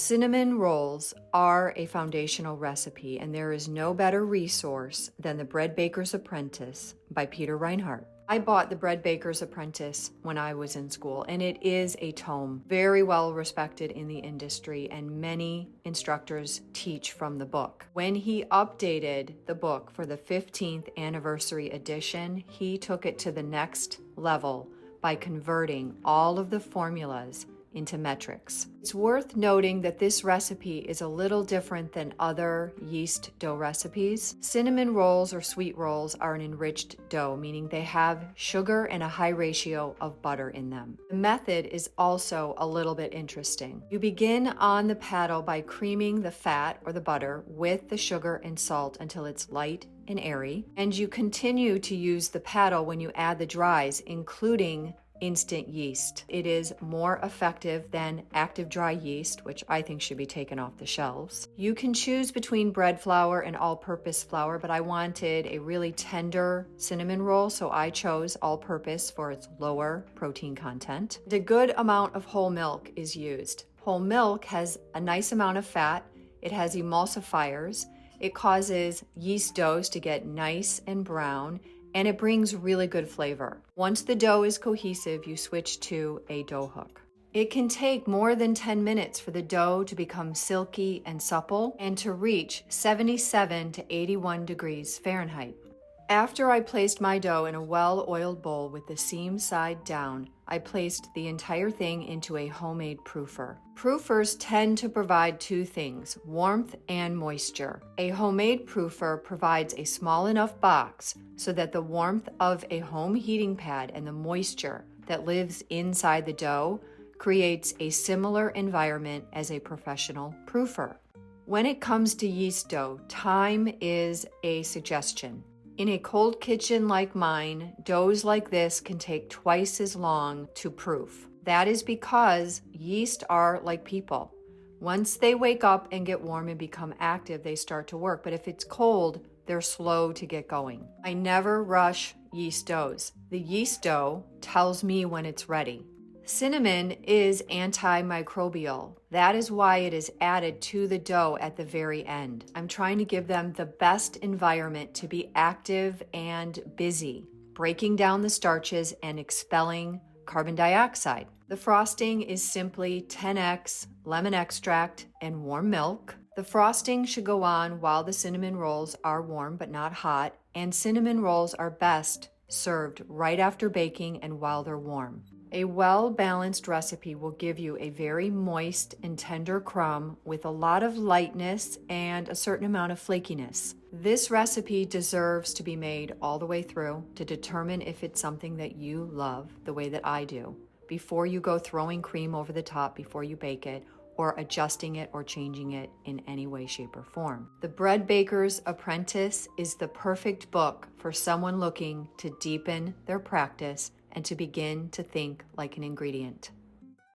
Cinnamon rolls are a foundational recipe, and there is no better resource than The Bread Baker's Apprentice by Peter Reinhardt. I bought The Bread Baker's Apprentice when I was in school, and it is a tome very well respected in the industry, and many instructors teach from the book. When he updated the book for the 15th anniversary edition, he took it to the next level by converting all of the formulas into metrics. It's worth noting that this recipe is a little different than other yeast dough recipes. Cinnamon rolls or sweet rolls are an enriched dough, meaning they have sugar and a high ratio of butter in them. The method is also a little bit interesting. You begin on the paddle by creaming the fat or the butter with the sugar and salt until it's light and airy, and you continue to use the paddle when you add the dries, including instant yeast. It is more effective than active dry yeast, which I think should be taken off the shelves. You can choose between bread flour and all-purpose flour, but I wanted a really tender cinnamon roll, so I chose all-purpose for its lower protein content. A good amount of whole milk is used. Whole milk has a nice amount of fat. It has emulsifiers. It causes yeast doughs to get nice and brown, and it brings really good flavor. Once the dough is cohesive, you switch to a dough hook. It can take more than 10 minutes for the dough to become silky and supple and to reach 77 to 81 degrees Fahrenheit. After I placed my dough in a well-oiled bowl with the seam side down, I placed the entire thing into a homemade proofer. Proofers tend to provide two things, warmth and moisture. A homemade proofer provides a small enough box so that the warmth of a home heating pad and the moisture that lives inside the dough creates a similar environment as a professional proofer. When it comes to yeast dough, time is a suggestion. In a cold kitchen like mine, doughs like this can take twice as long to proof. That is because yeast are like people. Once they wake up and get warm and become active, they start to work. But if it's cold, they're slow to get going. I never rush yeast doughs. The yeast dough tells me when it's ready. Cinnamon is antimicrobial. That is why it is added to the dough at the very end. I'm trying to give them the best environment to be active and busy, breaking down the starches and expelling carbon dioxide. The frosting is simply 10x lemon extract and warm milk. The frosting should go on while the cinnamon rolls are warm but not hot, and cinnamon rolls are best served right after baking and while they're warm. A well-balanced recipe will give you a very moist and tender crumb with a lot of lightness and a certain amount of flakiness. This recipe deserves to be made all the way through to determine if it's something that you love the way that I do, before you go throwing cream over the top before you bake it, or adjusting it or changing it in any way, shape, or form. The Bread Baker's Apprentice is the perfect book for someone looking to deepen their practice and to begin to think like an ingredient.